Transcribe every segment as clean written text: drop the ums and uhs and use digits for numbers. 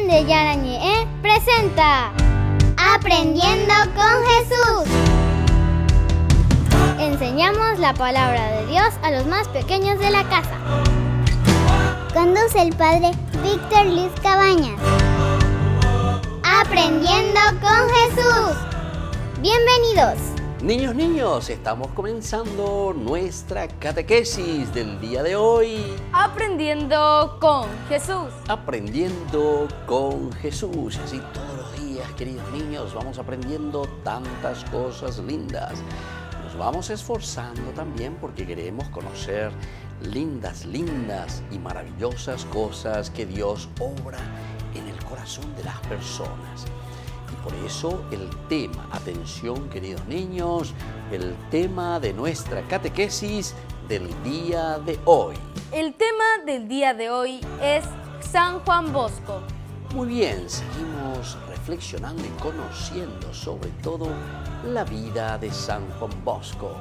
Virgen de Yarañé presenta Aprendiendo con Jesús. Enseñamos la palabra de Dios a los más pequeños de la casa. Conduce el padre Víctor Luis Cabañas. Aprendiendo con Jesús. Bienvenidos. Niños, estamos comenzando nuestra catequesis del día de hoy. Aprendiendo con Jesús. Aprendiendo con Jesús. Así todos los días, queridos niños, vamos aprendiendo tantas cosas lindas. Nos vamos esforzando también porque queremos conocer lindas y maravillosas cosas que Dios obra en el corazón de las personas. Y por eso el tema, atención queridos niños, el tema de nuestra catequesis del día de hoy. El tema del día de hoy es San Juan Bosco. Muy bien, seguimos reflexionando y conociendo sobre todo la vida de San Juan Bosco.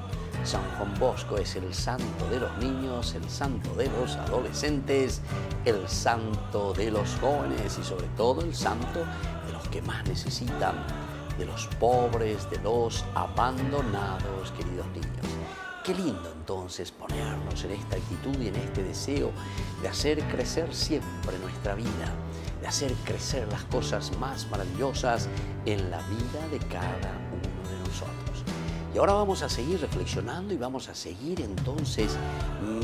San Juan Bosco es el santo de los niños, el santo de los adolescentes, el santo de los jóvenes y sobre todo el santo de los que más necesitan, de los pobres, de los abandonados, queridos niños. Qué lindo entonces ponernos en esta actitud y en este deseo de hacer crecer siempre nuestra vida, de hacer crecer las cosas más maravillosas en la vida de cada uno de nosotros. Y ahora vamos a seguir reflexionando y vamos a seguir entonces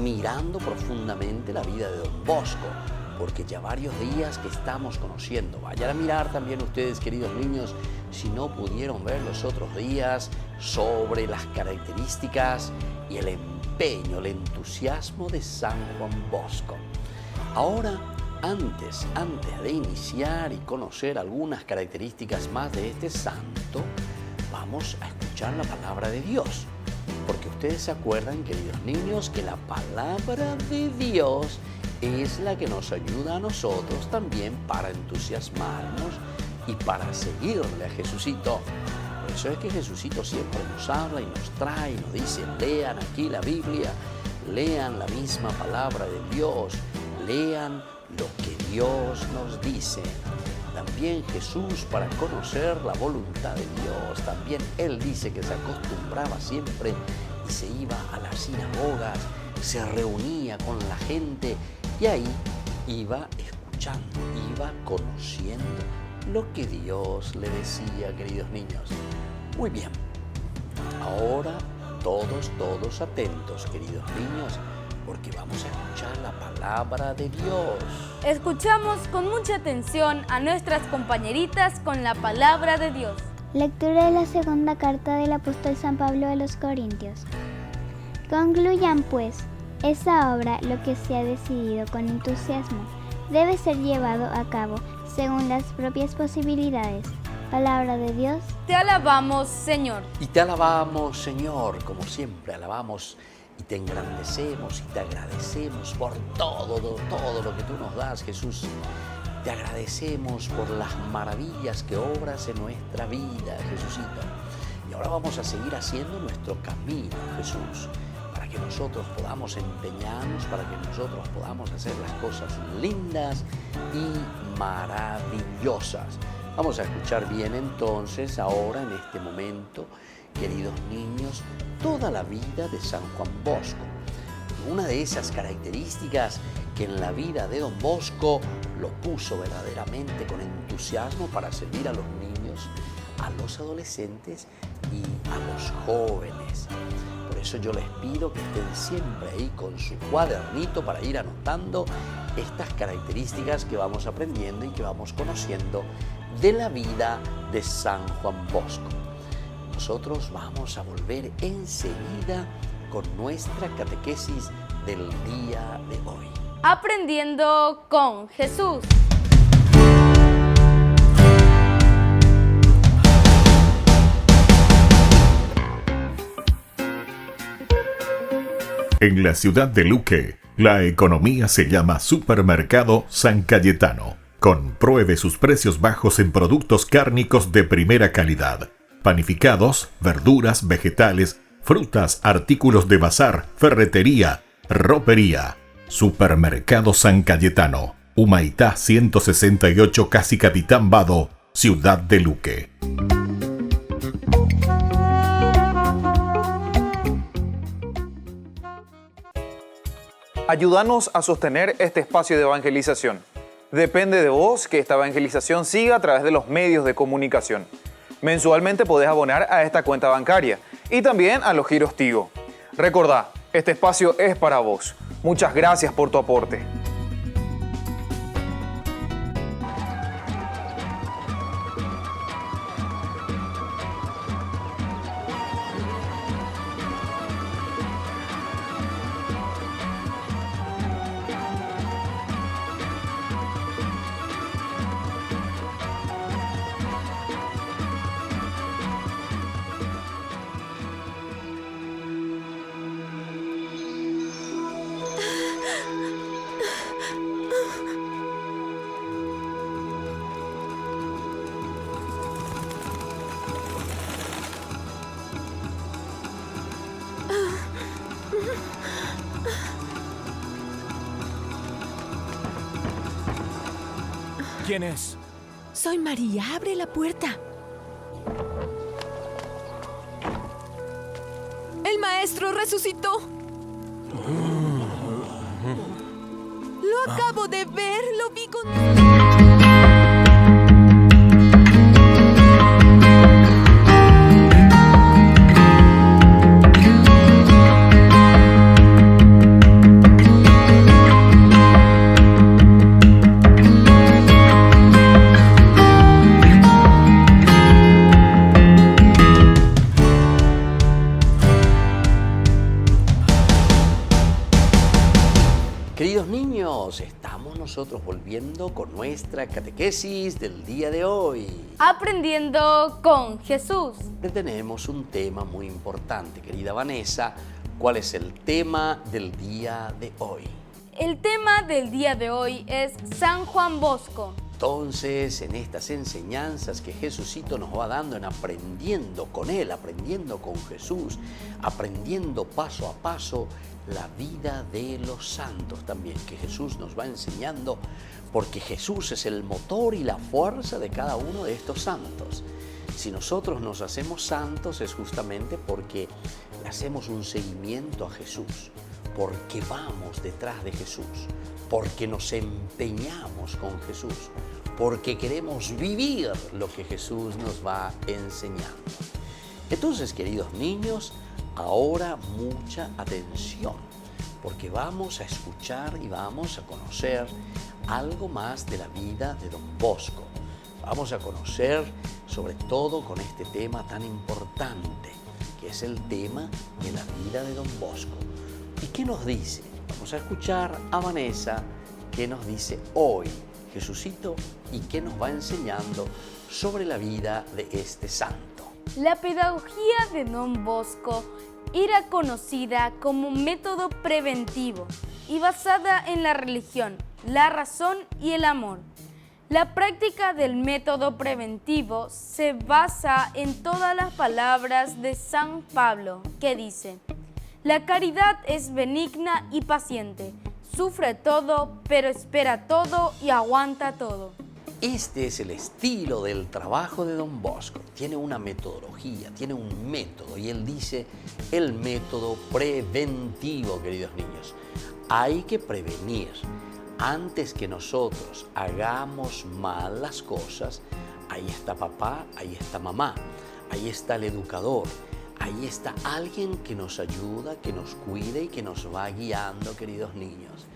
mirando profundamente la vida de Don Bosco, porque ya varios días que estamos conociendo. Vayan a mirar también ustedes, queridos niños, si no pudieron ver los otros días, sobre las características y el empeño, el entusiasmo de San Juan Bosco. Ahora, antes de iniciar y conocer algunas características más de este santo, vamos a escuchar la palabra de Dios, porque ustedes se acuerdan, queridos niños, que la palabra de Dios es la que nos ayuda a nosotros también para entusiasmarnos y para seguirle a Jesucito. Por eso es que Jesucito siempre nos habla y nos trae y nos dice: lean aquí la Biblia, lean la misma palabra de Dios, lean lo que Dios nos dice. También Jesús, para conocer la voluntad de Dios, también Él dice que se acostumbraba siempre y se iba a las sinagogas, se reunía con la gente y ahí iba escuchando, iba conociendo lo que Dios le decía, queridos niños. Muy bien, ahora todos atentos, queridos niños, porque vamos a escuchar la palabra de Dios. Escuchamos con mucha atención a nuestras compañeritas con la palabra de Dios. Lectura de la segunda carta del apóstol San Pablo a los Corintios. Concluyan pues, esa obra, lo que se ha decidido con entusiasmo, debe ser llevado a cabo según las propias posibilidades. Palabra de Dios. Te alabamos, Señor. Y te alabamos, Señor, como siempre alabamos y te engrandecemos y te agradecemos por todo lo que tú nos das, Jesús. Te agradecemos por las maravillas que obras en nuestra vida, Jesucito. Y ahora vamos a seguir haciendo nuestro camino, Jesús, para que nosotros podamos empeñarnos, para que nosotros podamos hacer las cosas lindas y maravillosas. Vamos a escuchar bien entonces, ahora en este momento, queridos niños, toda la vida de San Juan Bosco. Una de esas características que en la vida de Don Bosco lo puso verdaderamente con entusiasmo para servir a los niños, a los adolescentes y a los jóvenes. Por eso yo les pido que estén siempre ahí con su cuadernito para ir anotando estas características que vamos aprendiendo y que vamos conociendo de la vida de San Juan Bosco. Nosotros vamos a volver enseguida con nuestra catequesis del día de hoy. Aprendiendo con Jesús. En la ciudad de Luque, la economía se llama Supermercado San Cayetano. Compruebe sus precios bajos en productos cárnicos de primera calidad. Panificados, verduras, vegetales, frutas, artículos de bazar, ferretería, ropería. Supermercado San Cayetano, Humaitá 168, Casi Capitán Vado, Ciudad de Luque. Ayúdanos a sostener este espacio de evangelización. Depende de vos que esta evangelización siga a través de los medios de comunicación. Mensualmente podés abonar a esta cuenta bancaria y también a los giros Tigo. Recordá, este espacio es para vos. Muchas gracias por tu aporte. ¿Quién es? Soy María, abre la puerta. El maestro resucitó. Lo acabo de ver, lo vi con... Queridos niños, estamos nosotros volviendo con nuestra catequesis del día de hoy. Aprendiendo con Jesús. Tenemos un tema muy importante, querida Vanessa. ¿Cuál es el tema del día de hoy? El tema del día de hoy es San Juan Bosco. Entonces, en estas enseñanzas que Jesucito nos va dando en aprendiendo con Él, aprendiendo con Jesús, aprendiendo paso a paso la vida de los santos también, que Jesús nos va enseñando, porque Jesús es el motor y la fuerza de cada uno de estos santos. Si nosotros nos hacemos santos es justamente porque le hacemos un seguimiento a Jesús, porque vamos detrás de Jesús, porque nos empeñamos con Jesús, porque queremos vivir lo que Jesús nos va enseñando. Entonces, queridos niños, ahora mucha atención, porque vamos a escuchar y vamos a conocer algo más de la vida de Don Bosco. Vamos a conocer, sobre todo con este tema tan importante, que es el tema de la vida de Don Bosco. ¿Y qué nos dice? Vamos a escuchar a Vanessa, qué nos dice hoy Jesucito y qué nos va enseñando sobre la vida de este santo. La pedagogía de Don Bosco era conocida como método preventivo y basada en la religión, la razón y el amor. La práctica del método preventivo se basa en todas las palabras de San Pablo, que dice: la caridad es benigna y paciente, sufre todo, pero espera todo y aguanta todo. Este es el estilo del trabajo de Don Bosco. Tiene una metodología, tiene un método, y él dice el método preventivo, queridos niños. Hay que prevenir. Antes que nosotros hagamos mal las cosas, ahí está papá, ahí está mamá, ahí está el educador, ahí está alguien que nos ayuda, que nos cuide y que nos va guiando, queridos niños.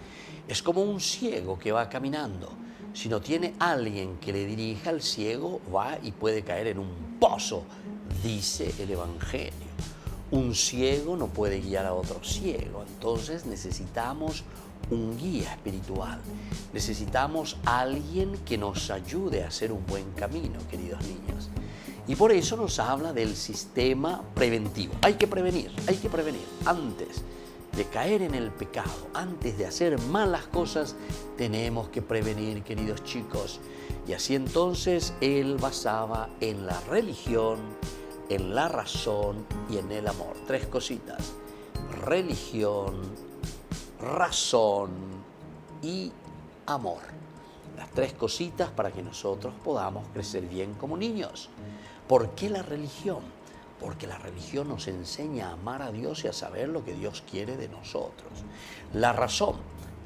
Es como un ciego que va caminando. Si no tiene alguien que le dirija, el ciego va y puede caer en un pozo, dice el Evangelio. Un ciego no puede guiar a otro ciego, entonces necesitamos un guía espiritual. Necesitamos alguien que nos ayude a hacer un buen camino, queridos niños. Y por eso nos habla del sistema preventivo. Hay que prevenir antes de caer en el pecado, antes de hacer malas cosas, tenemos que prevenir, queridos chicos. Y así entonces él basaba en la religión, en la razón y en el amor. Tres cositas: religión, razón y amor. Las 3 cositas para que nosotros podamos crecer bien como niños. ¿Por qué la religión? Porque la religión nos enseña a amar a Dios y a saber lo que Dios quiere de nosotros. La razón,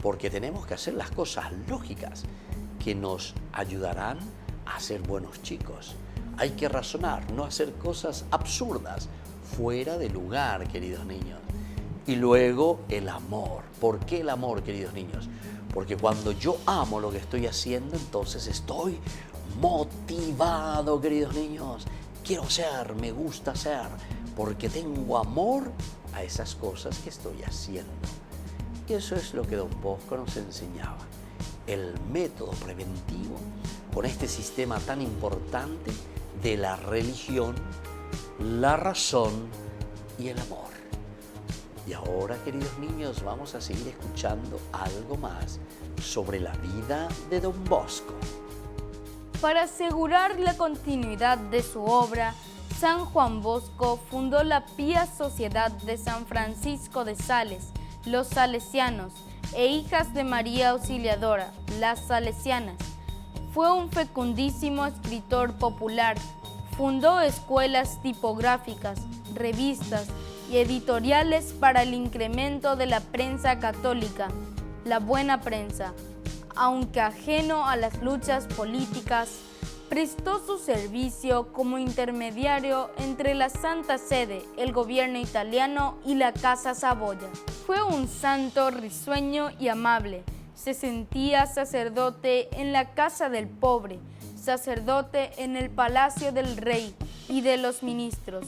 porque tenemos que hacer las cosas lógicas que nos ayudarán a ser buenos chicos. Hay que razonar, no hacer cosas absurdas, fuera de lugar, queridos niños. Y luego el amor. ¿Por qué el amor, queridos niños? Porque cuando yo amo lo que estoy haciendo, entonces estoy motivado, queridos niños. Quiero ser, me gusta ser, porque tengo amor a esas cosas que estoy haciendo. Y eso es lo que Don Bosco nos enseñaba. El método preventivo con este sistema tan importante de la religión, la razón y el amor. Y ahora, queridos niños, vamos a seguir escuchando algo más sobre la vida de Don Bosco. Para asegurar la continuidad de su obra, San Juan Bosco fundó la Pía Sociedad de San Francisco de Sales, los Salesianos, e Hijas de María Auxiliadora, las Salesianas. Fue un fecundísimo escritor popular. Fundó escuelas tipográficas, revistas y editoriales para el incremento de la prensa católica, la buena prensa. Aunque ajeno a las luchas políticas, prestó su servicio como intermediario entre la Santa Sede, el gobierno italiano y la Casa Saboya. Fue un santo risueño y amable. Se sentía sacerdote en la casa del pobre, sacerdote en el palacio del rey y de los ministros.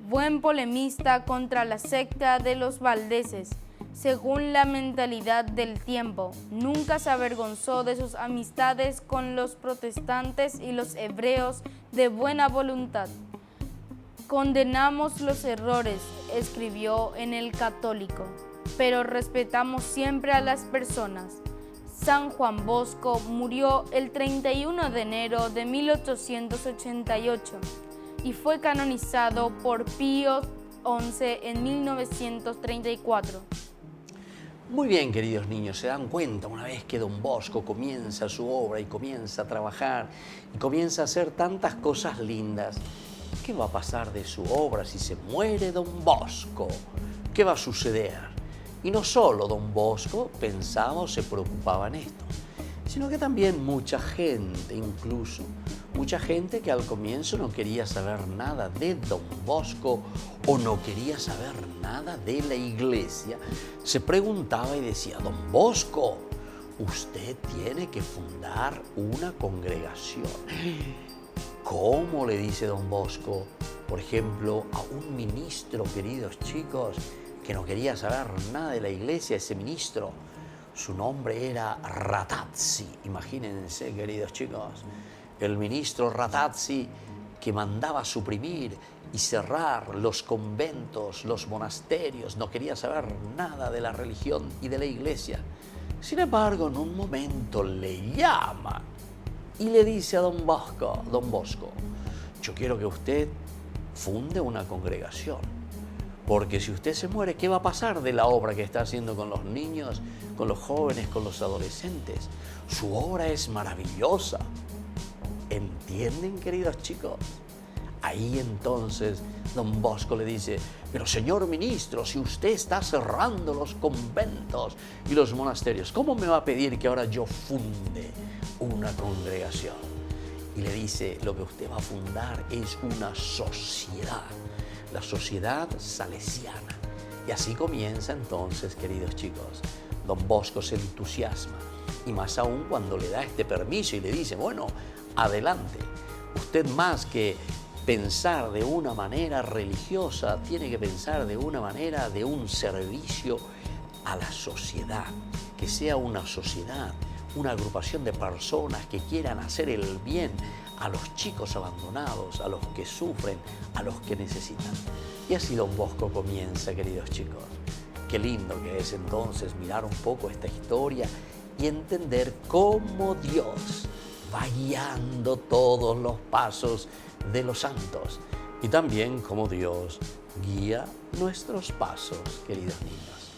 Buen polemista contra la secta de los valdeses. Según la mentalidad del tiempo, nunca se avergonzó de sus amistades con los protestantes y los hebreos de buena voluntad. Condenamos los errores, escribió en El Católico, pero respetamos siempre a las personas. San Juan Bosco murió el 31 de enero de 1888 y fue canonizado por Pío XI en 1934. Muy bien, queridos niños, se dan cuenta una vez que Don Bosco comienza su obra y comienza a trabajar y comienza a hacer tantas cosas lindas. ¿Qué va a pasar de su obra si se muere Don Bosco? ¿Qué va a suceder? Y no solo Don Bosco pensaba o se preocupaba en esto, sino que también mucha gente, incluso mucha gente que al comienzo no quería saber nada de Don Bosco o no quería saber nada de la iglesia, se preguntaba y decía: Don Bosco, usted tiene que fundar una congregación. ¿Cómo? Le dice Don Bosco, por ejemplo, a un ministro, queridos chicos, que no quería saber nada de la iglesia. Ese ministro, su nombre era Ratazzi. Imagínense, queridos chicos, el ministro Ratazzi, que mandaba suprimir y cerrar los conventos, los monasterios, no quería saber nada de la religión y de la iglesia. Sin embargo, en un momento le llama y le dice a Don Bosco, yo quiero que usted funde una congregación, porque si usted se muere, ¿qué va a pasar de la obra que está haciendo con los niños, con los jóvenes, con los adolescentes? Su obra es maravillosa. ¿Entienden, queridos chicos? Ahí entonces Don Bosco le dice: pero señor ministro, si usted está cerrando los conventos y los monasterios, ¿cómo me va a pedir que ahora yo funde una congregación? Y le dice: lo que usted va a fundar es una sociedad, la sociedad salesiana. Y así comienza entonces, queridos chicos. Don Bosco se entusiasma, y más aún cuando le da este permiso y le dice: bueno, adelante, usted más que pensar de una manera religiosa, tiene que pensar de una manera de un servicio a la sociedad, que sea una sociedad, una agrupación de personas que quieran hacer el bien a los chicos abandonados, a los que sufren, a los que necesitan. Y así Don Bosco comienza, queridos chicos. Qué lindo que es entonces mirar un poco esta historia y entender cómo Dios va guiando todos los pasos de los santos y también cómo Dios guía nuestros pasos, queridos niños.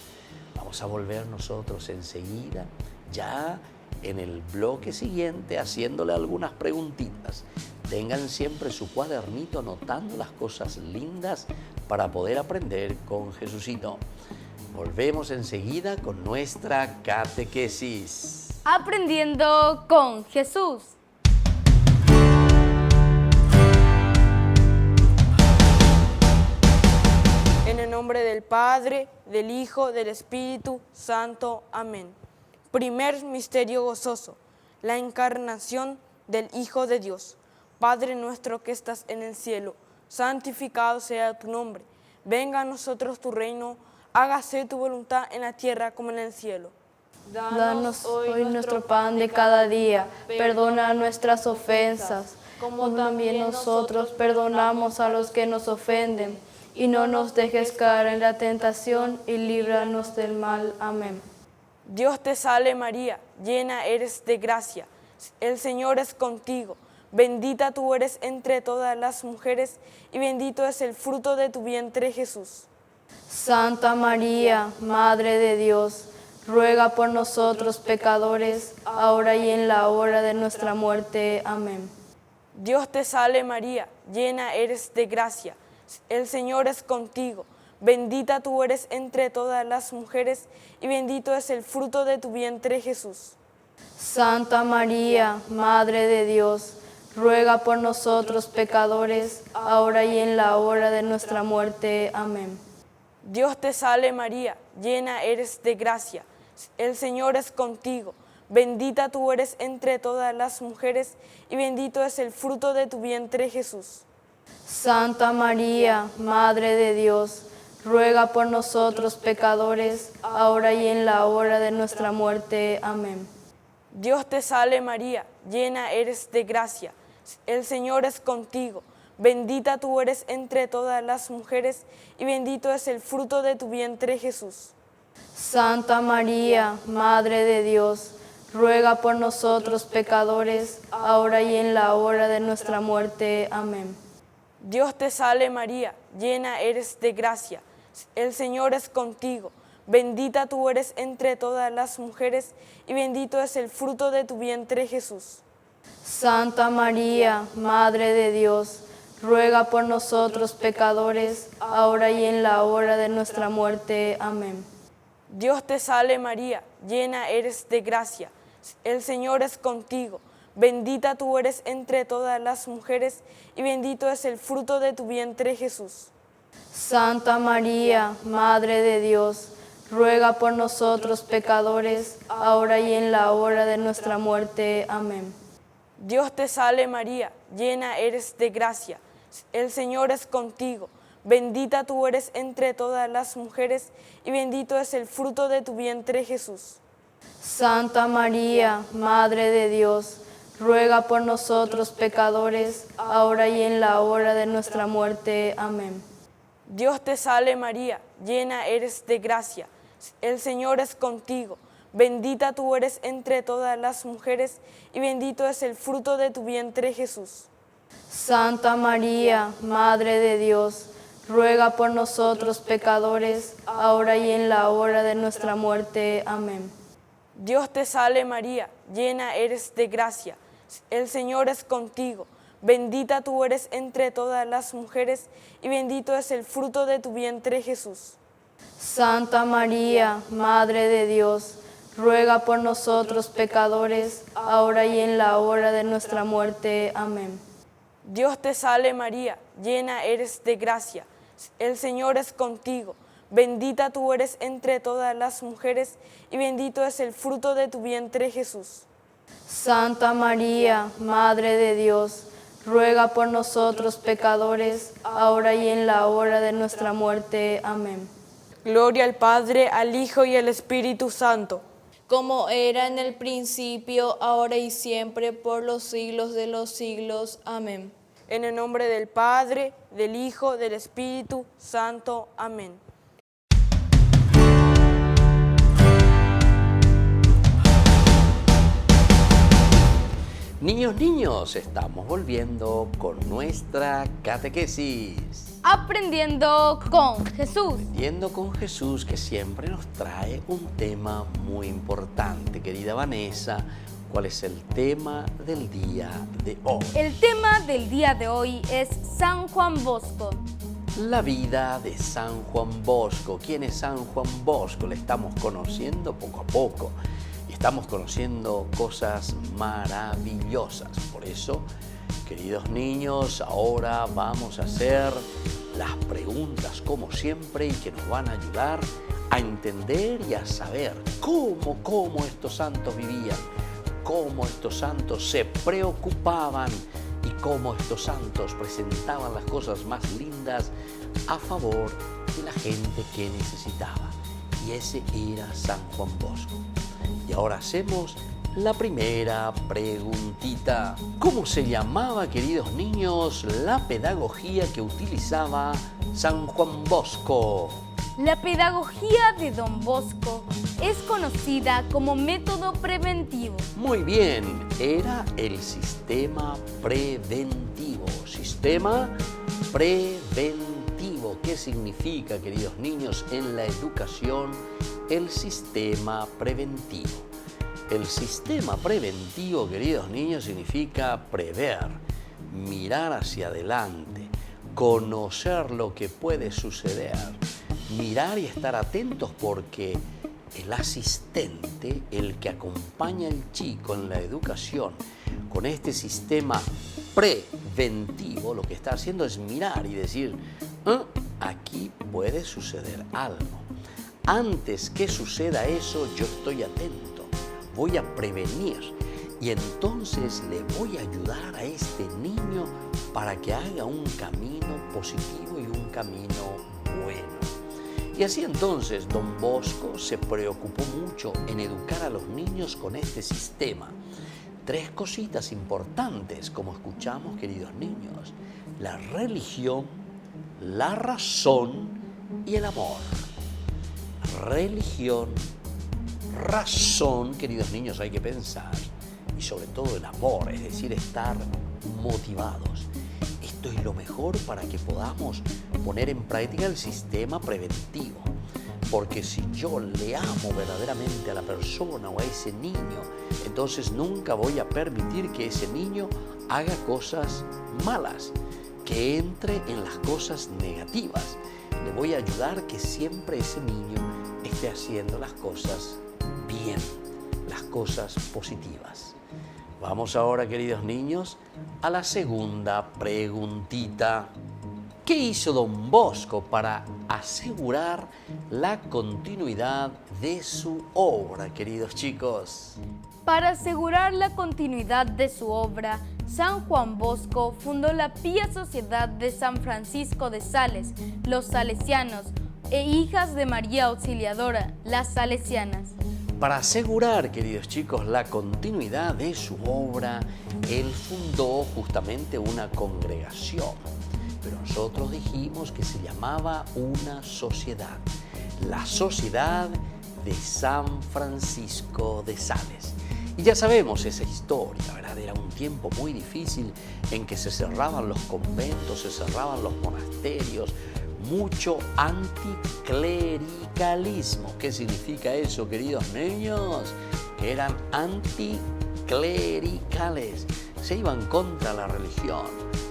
Vamos a volver nosotros enseguida, ya en el bloque siguiente haciéndole algunas preguntitas. Tengan siempre su cuadernito anotando las cosas lindas para poder aprender con Jesucito. Volvemos enseguida con nuestra catequesis. Aprendiendo con Jesús. En el nombre del Padre, del Hijo, del Espíritu Santo. Amén. Primer misterio gozoso, la encarnación del Hijo de Dios. Padre nuestro que estás en el cielo, santificado sea tu nombre. Venga a nosotros tu reino, hágase tu voluntad en la tierra como en el cielo. Danos hoy nuestro pan de cada día. Perdona nuestras ofensas, como también nosotros perdonamos a los que nos ofenden. Y no nos dejes caer en la tentación y líbranos del mal. Amén. Dios te salve María, llena eres de gracia. El Señor es contigo. Bendita tú eres entre todas las mujeres y bendito es el fruto de tu vientre Jesús. Santa María, Madre de Dios, ruega por nosotros pecadores, ahora y en la hora de nuestra muerte. Amén. Dios te salve María, llena eres de gracia. El Señor es contigo. Bendita tú eres entre todas las mujeres y bendito es el fruto de tu vientre Jesús. Santa María, Madre de Dios, ruega por nosotros pecadores, ahora y en la hora de nuestra muerte. Amén. Dios te salve María, llena eres de gracia. El Señor es contigo. Bendita tú eres entre todas las mujeres y bendito es el fruto de tu vientre Jesús. Santa María, Madre de Dios, ruega por nosotros pecadores, ahora y en la hora de nuestra muerte. Amén. Dios te salve María, llena eres de gracia. El Señor es contigo. Bendita tú eres entre todas las mujeres y bendito es el fruto de tu vientre Jesús. Santa María, Madre de Dios, ruega por nosotros pecadores, ahora y en la hora de nuestra muerte. Amén. Dios te salve María, llena eres de gracia. El Señor es contigo. Bendita tú eres entre todas las mujeres y bendito es el fruto de tu vientre Jesús. Santa María, Madre de Dios, ruega por nosotros pecadores, ahora y en la hora de nuestra muerte. Amén. Dios te salve María, llena eres de gracia. El Señor es contigo. Bendita tú eres entre todas las mujeres y bendito es el fruto de tu vientre Jesús. Santa María, Madre de Dios, ruega por nosotros pecadores, ahora y en la hora de nuestra muerte. Amén. Dios te salve María, llena eres de gracia. El Señor es contigo. Bendita tú eres entre todas las mujeres y bendito es el fruto de tu vientre Jesús. Santa María, Madre de Dios, ruega por nosotros pecadores, ahora y en la hora de nuestra muerte. Amén. Dios te salve María, llena eres de gracia. El Señor es contigo. Bendita tú eres entre todas las mujeres y bendito es el fruto de tu vientre Jesús. Santa María, Madre de Dios, ruega por nosotros pecadores, ahora y en la hora de nuestra muerte. Amén. Dios te salve María, llena eres de gracia. El Señor es contigo. Bendita tú eres entre todas las mujeres y bendito es el fruto de tu vientre Jesús. Santa María, Madre de Dios, ruega por nosotros pecadores, ahora y en la hora de nuestra muerte. Amén. Dios te salve María, llena eres de gracia. El Señor es contigo. Bendita tú eres entre todas las mujeres y bendito es el fruto de tu vientre Jesús. Santa María, Madre de Dios, ruega por nosotros pecadores, ahora y en la hora de nuestra muerte. Amén. Gloria al Padre, al Hijo y al Espíritu Santo. Como era en el principio, ahora y siempre, por los siglos de los siglos. Amén. En el nombre del Padre, del Hijo, del Espíritu Santo. Amén. Niños, estamos volviendo con nuestra catequesis. Aprendiendo con Jesús. Aprendiendo con Jesús, que siempre nos trae un tema muy importante. Querida Vanessa, ¿cuál es el tema del día de hoy? El tema del día de hoy es San Juan Bosco. La vida de San Juan Bosco. ¿Quién es San Juan Bosco? Le estamos conociendo poco a poco y estamos conociendo cosas maravillosas. Por eso, queridos niños, ahora vamos a hacer las preguntas como siempre y que nos van a ayudar a entender y a saber cómo estos santos vivían, cómo estos santos se preocupaban y cómo estos santos presentaban las cosas más lindas a favor de la gente que necesitaba. Y ese era San Juan Bosco. Y ahora hacemos la primera preguntita. ¿Cómo se llamaba, queridos niños, la pedagogía que utilizaba San Juan Bosco? La pedagogía de Don Bosco es conocida como método preventivo. Muy bien, era el sistema preventivo. Sistema preventivo. ¿Qué significa, queridos niños, en la educación el sistema preventivo? El sistema preventivo, queridos niños, significa prever, mirar hacia adelante, conocer lo que puede suceder, mirar y estar atentos porque el asistente, el que acompaña al chico en la educación, con este sistema preventivo, lo que está haciendo es mirar y decir, aquí puede suceder algo. Antes que suceda eso, yo estoy atento, voy a prevenir y entonces le voy a ayudar a este niño para que haga un camino positivo y un camino bueno. Y así entonces Don Bosco se preocupó mucho en educar a los niños con este sistema. 3 cositas importantes, como escuchamos, queridos niños: la religión, la razón y el amor. Religión, razón, queridos niños, hay que pensar, y sobre todo el amor, es decir, estar motivados. Esto es lo mejor para que podamos poner en práctica el sistema preventivo. Porque si yo le amo verdaderamente a la persona o a ese niño, entonces nunca voy a permitir que ese niño haga cosas malas, que entre en las cosas negativas. Le voy a ayudar que siempre ese niño esté haciendo las cosas bien, las cosas positivas. Vamos ahora, queridos niños, a la segunda preguntita. ¿Qué hizo Don Bosco para asegurar la continuidad de su obra, queridos chicos? Para asegurar la continuidad de su obra, San Juan Bosco fundó la Pía Sociedad de San Francisco de Sales, los salesianos, e Hijas de María Auxiliadora, las salesianas. Para asegurar, queridos chicos, la continuidad de su obra, él fundó justamente una congregación. Pero nosotros dijimos que se llamaba una sociedad, la Sociedad de San Francisco de Sales. Y ya sabemos esa historia, ¿verdad? Era un tiempo muy difícil en que se cerraban los conventos, se cerraban los monasterios, mucho anticlericalismo. ¿Qué significa eso, queridos niños? Que eran anticlericales, se iban contra la religión,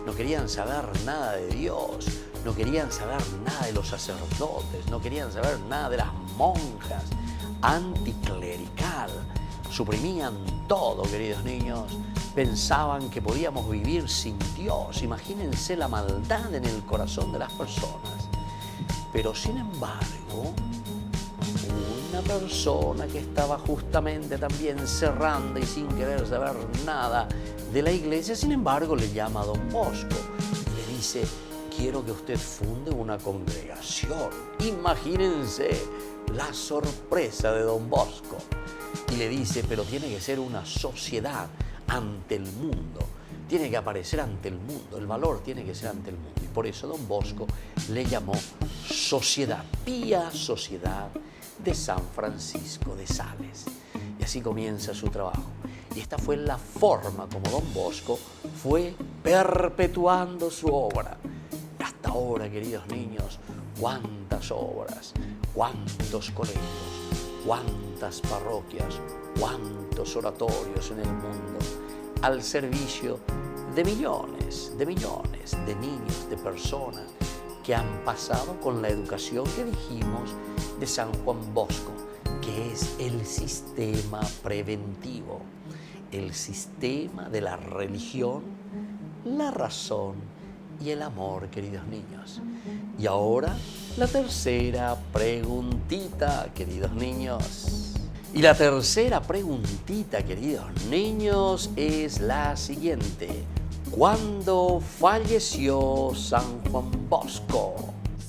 no querían saber nada de Dios, no querían saber nada de los sacerdotes, no querían saber nada de las monjas. Anticlerical, suprimían todo, queridos niños. Pensaban que podíamos vivir sin Dios. Imagínense la maldad en el corazón de las personas. Pero sin embargo, una persona que estaba justamente también cerrando y sin querer saber nada de la iglesia, sin embargo, le llama a Don Bosco y le dice: quiero que usted funde una congregación. Imagínense la sorpresa de Don Bosco. Y le dice: pero tiene que ser una sociedad ante el mundo, tiene que aparecer ante el mundo, el valor tiene que ser ante el mundo. Y por eso Don Bosco le llamó Sociedad, Pía Sociedad de San Francisco de Sales. Y así comienza su trabajo. Y esta fue la forma como Don Bosco fue perpetuando su obra. Hasta ahora, queridos niños, cuántas obras, cuántos colegios, cuántas parroquias, cuántos oratorios en el mundo al servicio de millones de niños, de personas que han pasado con la educación que dijimos de San Juan Bosco, que es el sistema preventivo, el sistema de la religión, la razón y el amor, queridos niños. Y ahora la tercera preguntita, queridos niños. Y la tercera preguntita, queridos niños, es la siguiente. ¿Cuándo falleció San Juan Bosco?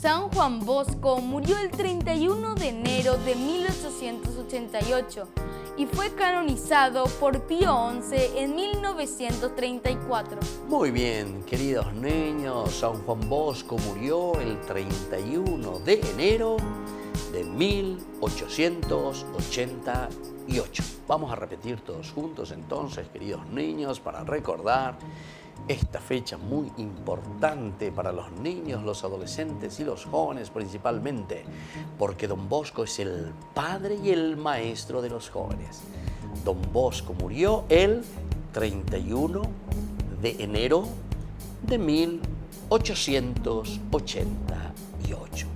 San Juan Bosco murió el 31 de enero de 1888 y fue canonizado por Pío XI en 1934. Muy bien, queridos niños, San Juan Bosco murió el 31 de enero de 1888. Vamos a repetir todos juntos entonces, queridos niños, para recordar esta fecha muy importante para los niños, los adolescentes y los jóvenes principalmente, porque Don Bosco es el padre y el maestro de los jóvenes. Don Bosco murió el 31 de enero de 1888.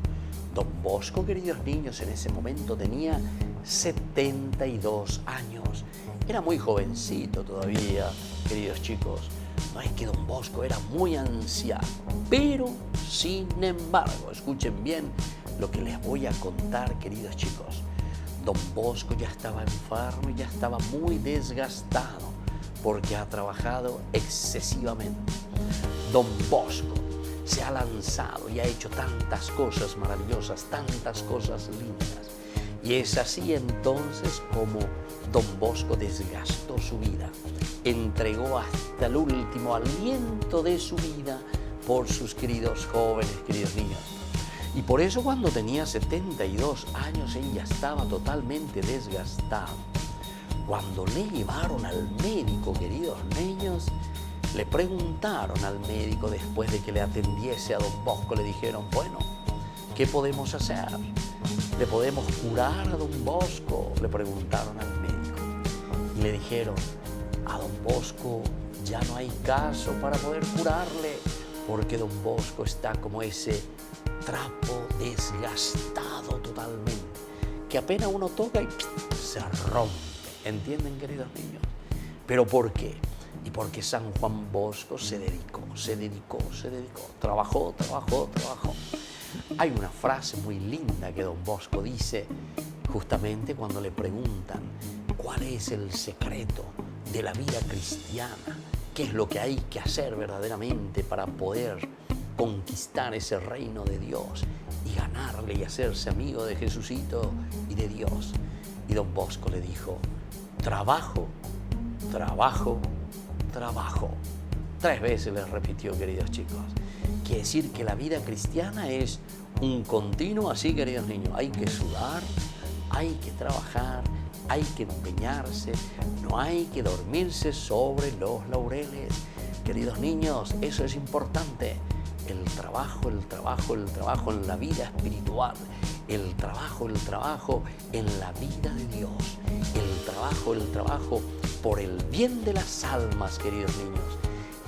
Don Bosco, queridos niños, en ese momento tenía 72 años. Era muy jovencito todavía, queridos chicos. No es que Don Bosco era muy anciano, pero sin embargo, escuchen bien lo que les voy a contar, queridos chicos. Don Bosco ya estaba enfermo y ya estaba muy desgastado porque ha trabajado excesivamente. Don Bosco se ha lanzado y ha hecho tantas cosas maravillosas, tantas cosas lindas. Y es así entonces como Don Bosco desgastó su vida, entregó hasta el último aliento de su vida por sus queridos jóvenes, queridos niños. Y por eso cuando tenía 72 años él ya estaba totalmente desgastado. Cuando le llevaron al médico, queridos niños, le preguntaron al médico después de que le atendiese a Don Bosco, le dijeron, bueno, ¿qué podemos hacer? ¿Le podemos curar a Don Bosco? Le preguntaron al médico. Y le dijeron, a Don Bosco ya no hay caso para poder curarle, porque Don Bosco está como ese trapo desgastado totalmente, que apenas uno toca y se rompe. ¿Entienden, queridos niños? ¿Pero por qué? Y porque San Juan Bosco se dedicó. Trabajó. Hay una frase muy linda que Don Bosco dice justamente cuando le preguntan cuál es el secreto de la vida cristiana, qué es lo que hay que hacer verdaderamente para poder conquistar ese reino de Dios y ganarle y hacerse amigo de Jesucito y de Dios. Y Don Bosco le dijo, trabajo. 3 veces les repitió, queridos chicos. Quiere decir que la vida cristiana es un continuo así, queridos niños. Hay que sudar, hay que trabajar, hay que empeñarse, no hay que dormirse sobre los laureles. Queridos niños, eso es importante. El trabajo en la vida espiritual, el trabajo en la vida de Dios, el trabajo por el bien de las almas, queridos niños.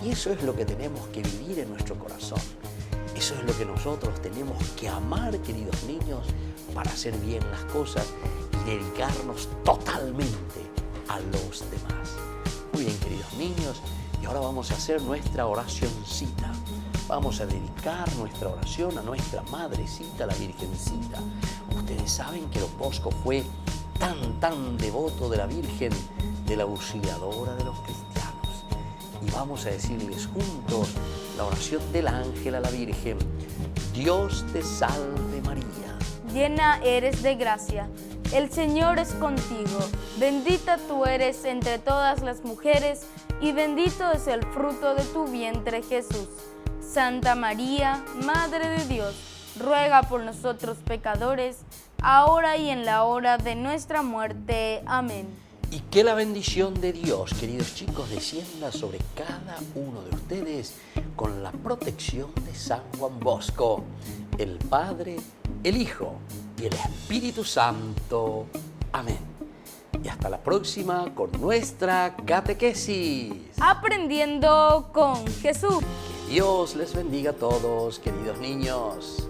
Y eso es lo que tenemos que vivir en nuestro corazón. Eso es lo que nosotros tenemos que amar, queridos niños, para hacer bien las cosas y dedicarnos totalmente a los demás. Muy bien, queridos niños, y ahora vamos a hacer nuestra oracioncita. Vamos a dedicar nuestra oración a nuestra madrecita, la Virgencita. Ustedes saben que Don Bosco fue tan devoto de la Virgen, de la auxiliadora de los cristianos. Y vamos a decirles juntos la oración del ángel a la Virgen. Dios te salve María. Llena eres de gracia, el Señor es contigo. Bendita tú eres entre todas las mujeres y bendito es el fruto de tu vientre, Jesús. Santa María, Madre de Dios, ruega por nosotros pecadores, ahora y en la hora de nuestra muerte. Amén. Y que la bendición de Dios, queridos chicos, descienda sobre cada uno de ustedes, con la protección de San Juan Bosco, el Padre, el Hijo y el Espíritu Santo. Amén. Y hasta la próxima con nuestra catequesis. Aprendiendo con Jesús. Que Dios les bendiga a todos, queridos niños.